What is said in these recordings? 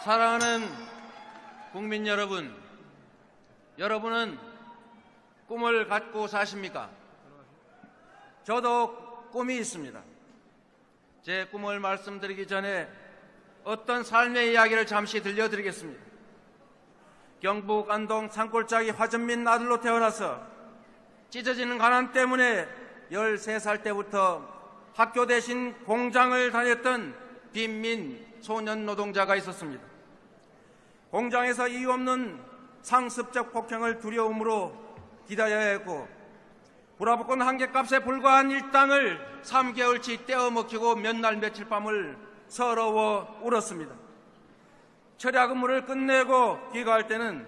사랑하는 국민 여러분, 여러분은 꿈을 갖고 사십니까? 저도 꿈이 있습니다. 제 꿈을 말씀드리기 전에 어떤 삶의 이야기를 잠시 들려드리겠습니다. 경북 안동 산골짜기 화전민 아들로 태어나서 찢어지는 가난 때문에 13살 때부터 학교 대신 공장을 다녔던 빈민 소년 노동자가 있었습니다. 공장에서 이유 없는 상습적 폭행을 두려움으로 기다려야 했고, 불화복권 한 개 값에 불과한 일당을 3개월치 떼어먹히고 몇 날 며칠 밤을 서러워 울었습니다. 철야 근무를 끝내고 귀가할 때는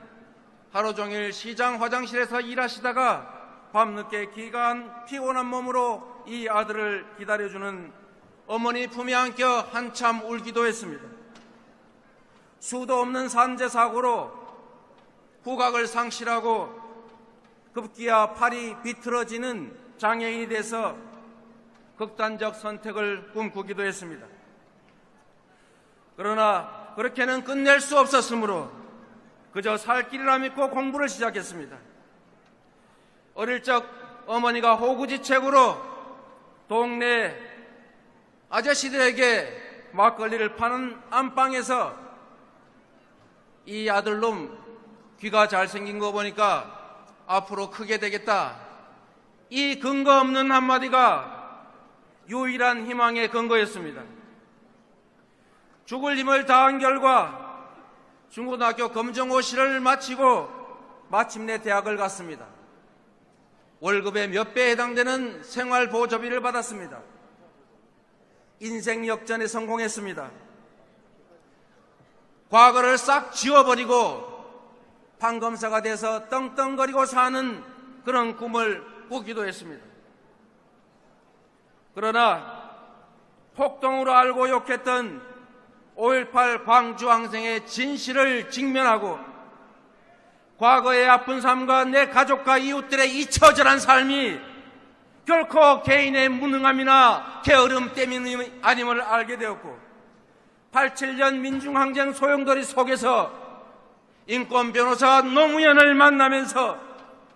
하루 종일 시장 화장실에서 일하시다가 밤늦게 귀가한 피곤한 몸으로 이 아들을 기다려주는 어머니 품에 안겨 한참 울기도 했습니다. 수도 없는 산재 사고로 후각을 상실하고 급기야 팔이 비틀어지는 장애인이 돼서 극단적 선택을 꿈꾸기도 했습니다. 그러나 그렇게는 끝낼 수 없었으므로 그저 살 길이라 믿고 공부를 시작했습니다. 어릴 적 어머니가 호구지책으로 동네 아저씨들에게 막걸리를 파는 안방에서 이 아들놈 귀가 잘생긴 거 보니까 앞으로 크게 되겠다, 이 근거 없는 한마디가 유일한 희망의 근거였습니다. 죽을 힘을 다한 결과 중고등학교 검정고시를 마치고 마침내 대학을 갔습니다. 월급의 몇 배에 해당되는 생활보조비를 받았습니다. 인생 역전에 성공했습니다. 과거를 싹 지워버리고 판검사가 돼서 떵떵거리고 사는 그런 꿈을 꾸기도 했습니다. 그러나 폭동으로 알고 욕했던 5.18 광주항쟁의 진실을 직면하고 과거의 아픈 삶과 내 가족과 이웃들의 잊혀져간 삶이 결코 개인의 무능함이나 게으름 때문이 아님을 알게 되었고, 87년 민중항쟁 소용돌이 속에서 인권 변호사 노무현을 만나면서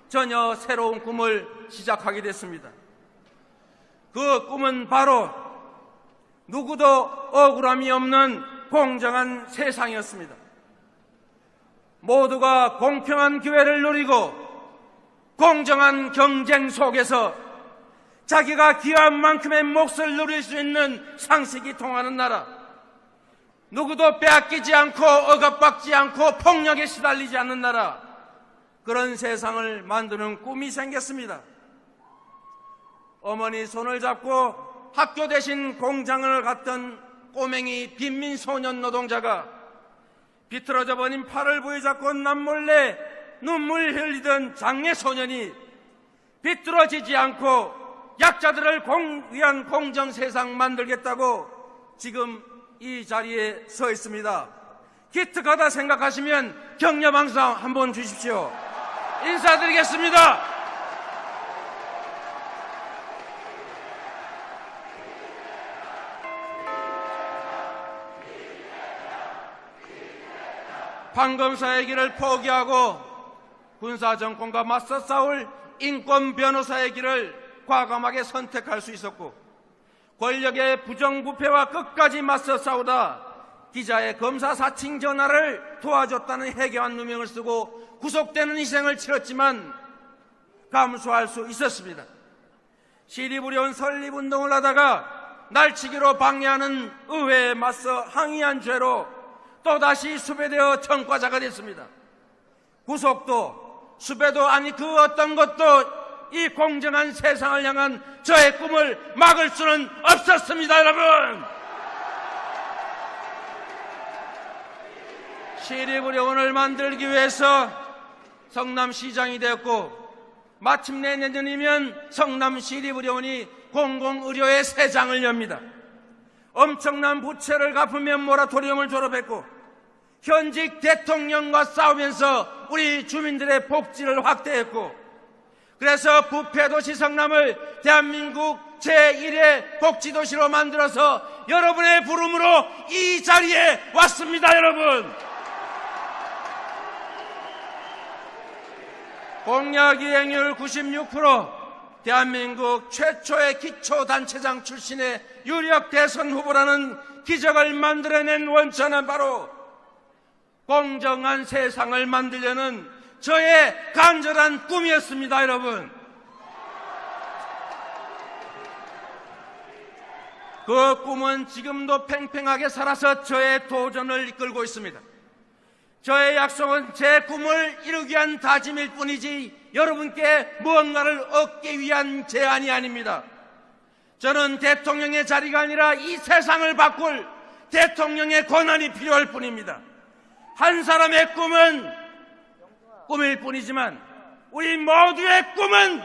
전혀 새로운 꿈을 시작하게 됐습니다. 그 꿈은 바로 누구도 억울함이 없는 공정한 세상이었습니다. 모두가 공평한 기회를 누리고 공정한 경쟁 속에서 자기가 기여한 만큼의 몫을 누릴 수 있는 상식이 통하는 나라, 누구도 빼앗기지 않고 억압받지 않고 폭력에 시달리지 않는 나라, 그런 세상을 만드는 꿈이 생겼습니다. 어머니 손을 잡고 학교 대신 공장을 갔던 꼬맹이 빈민 소년 노동자가 비틀어져 버린 팔을 부여잡고 남몰래 눈물 흘리던 장애 소년이 비뚤어지지 않고 약자들을 위한 공정 세상 만들겠다고 지금 이 자리에 서 있습니다. 기특하다 생각하시면 격려 방송 한번 주십시오. 인사드리겠습니다. 판검사의 길을 포기하고 군사정권과 맞서 싸울 인권 변호사의 길을 과감하게 선택할 수 있었고, 권력의 부정부패와 끝까지 맞서 싸우다 기자의 검사 사칭 전화를 도와줬다는 해괴한 누명을 쓰고 구속되는 희생을 치렀지만 감수할 수 있었습니다. 시리부려운 설립운동을 하다가 날치기로 방해하는 의회에 맞서 항의한 죄로 또다시 수배되어 청과자가 됐습니다. 구속도 수배도 아니 그 어떤 것도 이 공정한 세상을 향한 저의 꿈을 막을 수는 없었습니다. 여러분, 시립의료원을 만들기 위해서 성남시장이 되었고, 마침내 내년이면 성남시립의료원이 공공의료의 새 장을 엽니다. 엄청난 부채를 갚으며 모라토리움을 졸업했고, 현직 대통령과 싸우면서 우리 주민들의 복지를 확대했고, 그래서 부패도시 성남을 대한민국 제1의 복지도시로 만들어서 여러분의 부름으로 이 자리에 왔습니다. 여러분, 공약 이행률 96%, 대한민국 최초의 기초단체장 출신의 유력 대선 후보라는 기적을 만들어낸 원천은 바로 공정한 세상을 만들려는 저의 간절한 꿈이었습니다. 여러분, 그 꿈은 지금도 팽팽하게 살아서 저의 도전을 이끌고 있습니다. 저의 약속은 제 꿈을 이루기 위한 다짐일 뿐이지 여러분께 무언가를 얻기 위한 제안이 아닙니다. 저는 대통령의 자리가 아니라 이 세상을 바꿀 대통령의 권한이 필요할 뿐입니다. 한 사람의 꿈은 꿈일 뿐이지만 우리 모두의 꿈은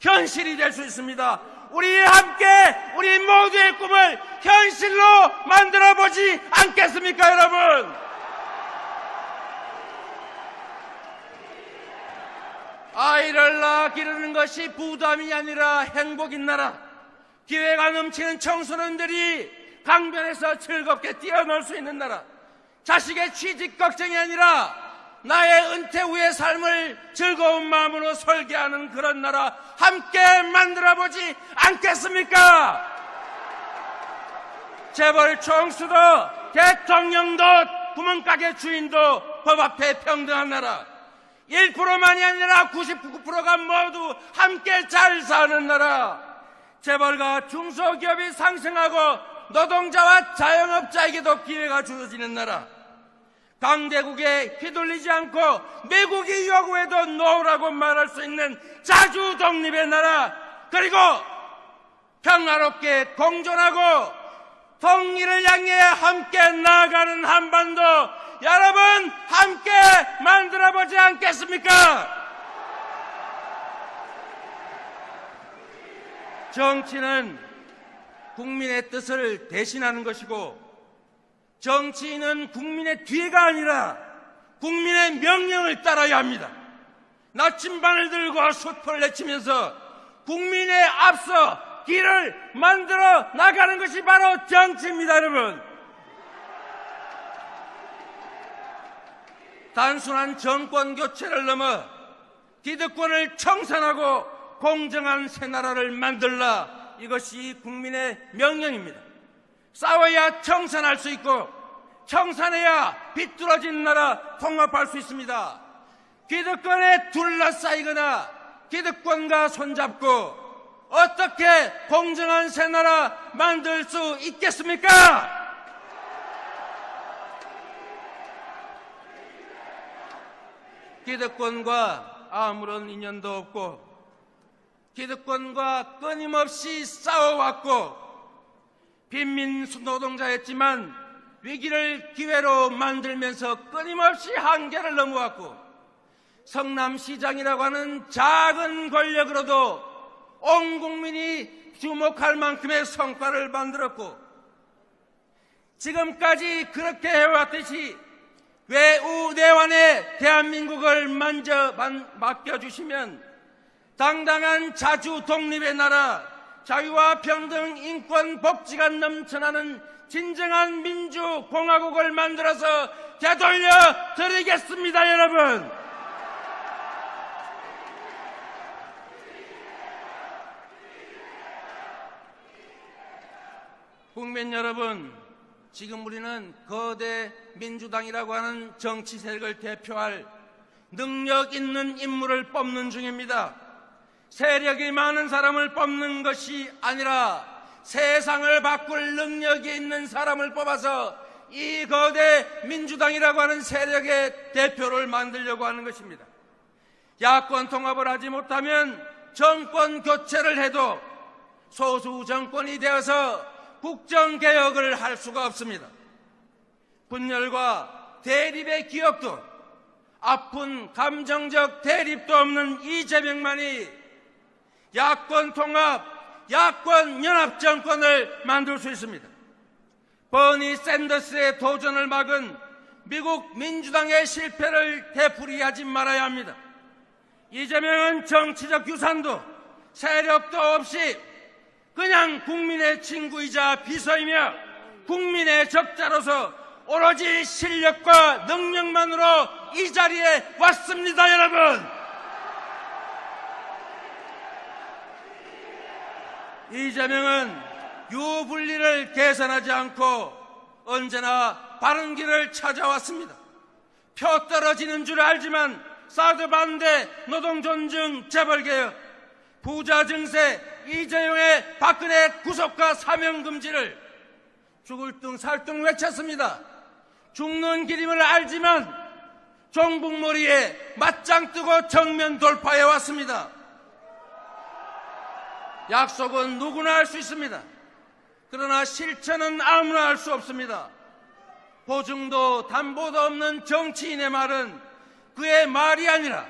현실이 될 수 있습니다. 우리 함께 우리 모두의 꿈을 현실로 만들어보지 않겠습니까, 여러분? 아이를 낳아 기르는 것이 부담이 아니라 행복인 나라, 기회가 넘치는 청소년들이 강변에서 즐겁게 뛰어놀 수 있는 나라, 자식의 취직 걱정이 아니라 나의 은퇴 후의 삶을 즐거운 마음으로 설계하는 그런 나라 함께 만들어보지 않겠습니까? 재벌 총수도 대통령도 구멍가게 주인도 법 앞에 평등한 나라, 1%만이 아니라 99%가 모두 함께 잘 사는 나라, 재벌과 중소기업이 상생하고 노동자와 자영업자에게도 기회가 주어지는 나라, 강대국에 휘둘리지 않고 미국이 요구해도 노라고 말할 수 있는 자주 독립의 나라, 그리고 평화롭게 공존하고 통일을 향해 함께 나아가는 한반도, 여러분 함께 만들어보지 않겠습니까? 정치는 국민의 뜻을 대신하는 것이고 정치인은 국민의 뒤가 아니라 국민의 명령을 따라야 합니다. 나침반을 들고 촛불을 내치면서 국민의 앞서 길을 만들어 나가는 것이 바로 정치입니다. 여러분, 단순한 정권 교체를 넘어 기득권을 청산하고 공정한 새 나라를 만들라, 이것이 국민의 명령입니다. 싸워야 청산할 수 있고 청산해야 비뚤어진 나라 통합할 수 있습니다. 기득권에 둘러싸이거나 기득권과 손잡고 어떻게 공정한 새 나라 만들 수 있겠습니까? 기득권과 아무런 인연도 없고 기득권과 끊임없이 싸워왔고 빈민수 노동자였지만 위기를 기회로 만들면서 끊임없이 한계를 넘어왔고 성남시장이라고 하는 작은 권력으로도 온 국민이 주목할 만큼의 성과를 만들었고 지금까지 그렇게 해왔듯이 외우내환에 대한민국을 맡겨주시면 당당한 자주 독립의 나라, 자유와 평등, 인권, 복지가 넘쳐나는 진정한 민주공화국을 만들어서 되돌려 드리겠습니다. 여러분, 국민 여러분, 지금 우리는 거대 민주당이라고 하는 정치 세력을 대표할 능력 있는 인물을 뽑는 중입니다. 세력이 많은 사람을 뽑는 것이 아니라 세상을 바꿀 능력이 있는 사람을 뽑아서 이 거대 민주당이라고 하는 세력의 대표를 만들려고 하는 것입니다. 야권 통합을 하지 못하면 정권 교체를 해도 소수 정권이 되어서 국정개혁을 할 수가 없습니다. 분열과 대립의 기억도 아픈 감정적 대립도 없는 이재명만이 야권 통합, 야권 연합 정권을 만들 수 있습니다. 버니 샌더스의 도전을 막은 미국 민주당의 실패를 되풀이하지 말아야 합니다. 이재명은 정치적 유산도 세력도 없이 그냥 국민의 친구이자 비서이며 국민의 적자로서 오로지 실력과 능력만으로 이 자리에 왔습니다, 여러분. 이재명은 유불리를 계산하지 않고 언제나 바른 길을 찾아왔습니다. 표 떨어지는 줄 알지만 사드 반대, 노동 존중, 재벌개혁, 부자 증세, 이재용의 박근혜 구속과 사명 금지를 죽을 둥 살 둥 외쳤습니다. 죽는 길임을 알지만 종북머리에 맞짱 뜨고 정면 돌파해 왔습니다. 약속은 누구나 할 수 있습니다. 그러나 실천은 아무나 할 수 없습니다. 보증도 담보도 없는 정치인의 말은 그의 말이 아니라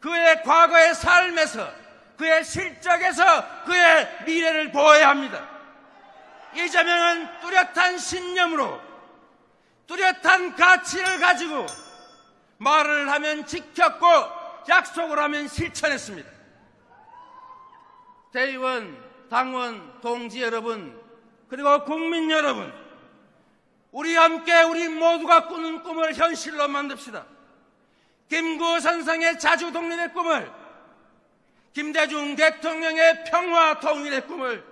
그의 과거의 삶에서, 그의 실적에서 그의 미래를 보아야 합니다. 이재명은 뚜렷한 신념으로, 뚜렷한 가치를 가지고 말을 하면 지켰고 약속을 하면 실천했습니다. 대의원, 당원, 동지 여러분, 그리고 국민 여러분, 우리 함께 우리 모두가 꾸는 꿈을 현실로 만듭시다. 김구선상의 자주 독립의 꿈을, 김대중 대통령의 평화 통일의 꿈을,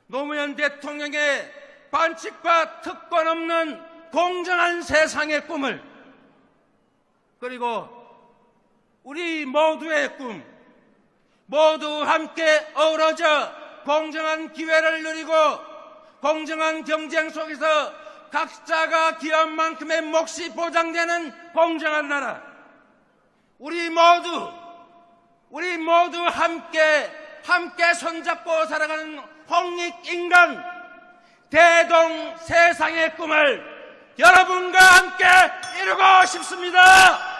노무현 대통령의 반칙과 특권 없는 공정한 세상의 꿈을, 그리고 우리 모두의 꿈, 모두 함께 어우러져 공정한 기회를 누리고 공정한 경쟁 속에서 각자가 기여한 만큼의 몫이 보장되는 공정한 나라, 우리 모두 함께 손잡고 살아가는 홍익인간 대동 세상의 꿈을 여러분과 함께 이루고 싶습니다.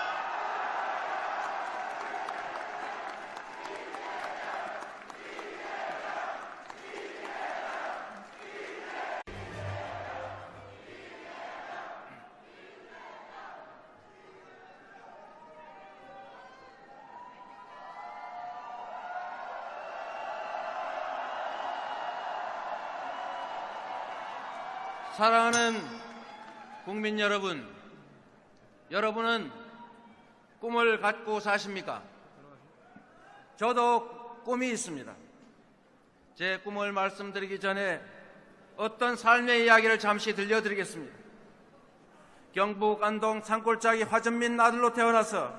사랑하는 국민 여러분, 여러분은 꿈을 갖고 사십니까? 저도 꿈이 있습니다. 제 꿈을 말씀드리기 전에 어떤 삶의 이야기를 잠시 들려드리겠습니다. 경북 안동 산골짜기 화전민 아들로 태어나서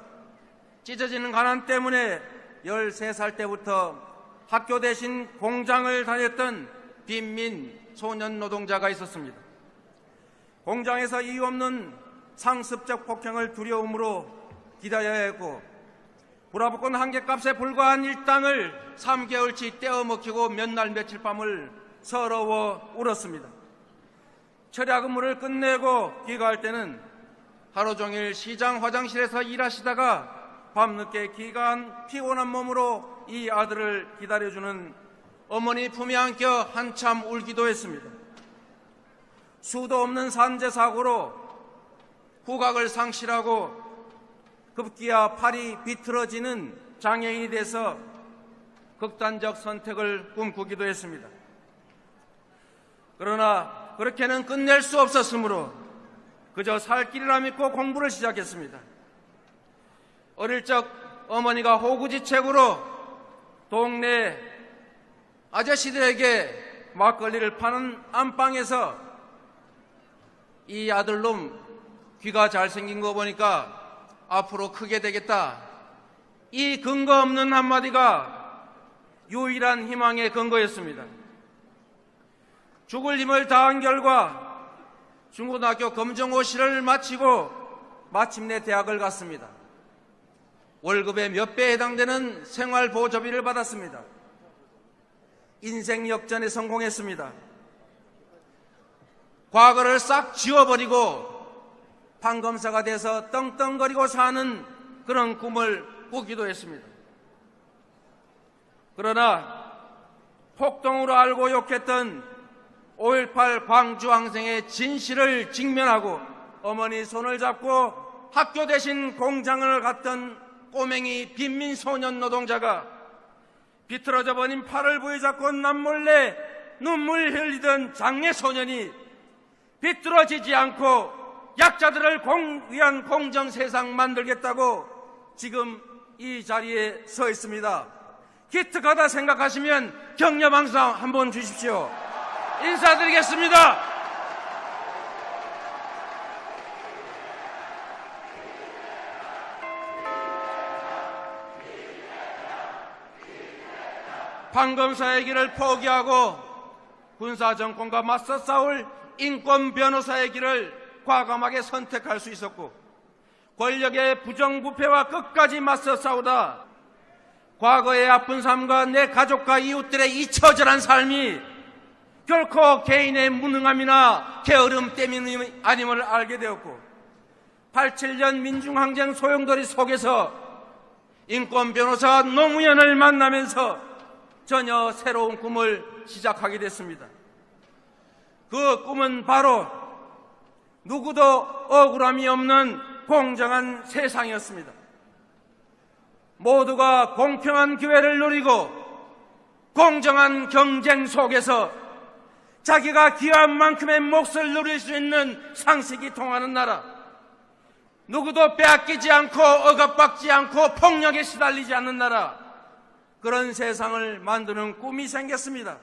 찢어지는 가난 때문에 13살 때부터 학교 대신 공장을 다녔던 빈민 소년 노동자가 있었습니다. 공장에서 이유 없는 상습적 폭행을 두려움으로 기다려야 했고, 불화복권 한 개 값에 불과한 일당을 3개월치 떼어먹히고 몇 날 며칠 밤을 서러워 울었습니다. 철야 근무를 끝내고 귀가할 때는 하루 종일 시장 화장실에서 일하시다가 밤늦게 귀가한 피곤한 몸으로 이 아들을 기다려주는 어머니 품에 안겨 한참 울기도 했습니다. 수도 없는 산재 사고로 후각을 상실하고 급기야 팔이 비틀어지는 장애인이 돼서 극단적 선택을 꿈꾸기도 했습니다. 그러나 그렇게는 끝낼 수 없었으므로 그저 살 길이라 믿고 공부를 시작했습니다. 어릴 적 어머니가 호구지책으로 동네 아저씨들에게 막걸리를 파는 안방에서 이 아들놈 귀가 잘생긴 거 보니까 앞으로 크게 되겠다, 이 근거 없는 한마디가 유일한 희망의 근거였습니다. 죽을 힘을 다한 결과 중고등학교 검정고시를 마치고 마침내 대학을 갔습니다. 월급의 몇 배에 해당되는 생활보조비를 받았습니다. 인생 역전에 성공했습니다. 과거를 싹 지워버리고 판검사가 돼서 떵떵거리고 사는 그런 꿈을 꾸기도 했습니다. 그러나 폭동으로 알고 욕했던 5.18 광주항쟁의 진실을 직면하고 어머니 손을 잡고 학교 대신 공장을 갔던 꼬맹이 빈민 소년 노동자가 비틀어져 버린 팔을 부여잡고 남몰래 눈물 흘리던 장애 소년이 비뚤어지지 않고 약자들을 위한 공정 세상 만들겠다고 지금 이 자리에 서 있습니다. 기특하다 생각하시면 격려 방송 한번 주십시오. 인사드리겠습니다. 판검사의 길을 포기하고 군사정권과 맞서 싸울 인권 변호사의 길을 과감하게 선택할 수 있었고, 권력의 부정부패와 끝까지 맞서 싸우다 과거의 아픈 삶과 내 가족과 이웃들의 잊혀져란 삶이 결코 개인의 무능함이나 게으름 때문이 아님을 알게 되었고, 87년 민중항쟁 소용돌이 속에서 인권 변호사 노무현을 만나면서 전혀 새로운 꿈을 시작하게 됐습니다. 그 꿈은 바로 누구도 억울함이 없는 공정한 세상이었습니다. 모두가 공평한 기회를 누리고 공정한 경쟁 속에서 자기가 기여한 만큼의 몫을 누릴 수 있는 상식이 통하는 나라, 누구도 빼앗기지 않고 억압받지 않고 폭력에 시달리지 않는 나라, 그런 세상을 만드는 꿈이 생겼습니다.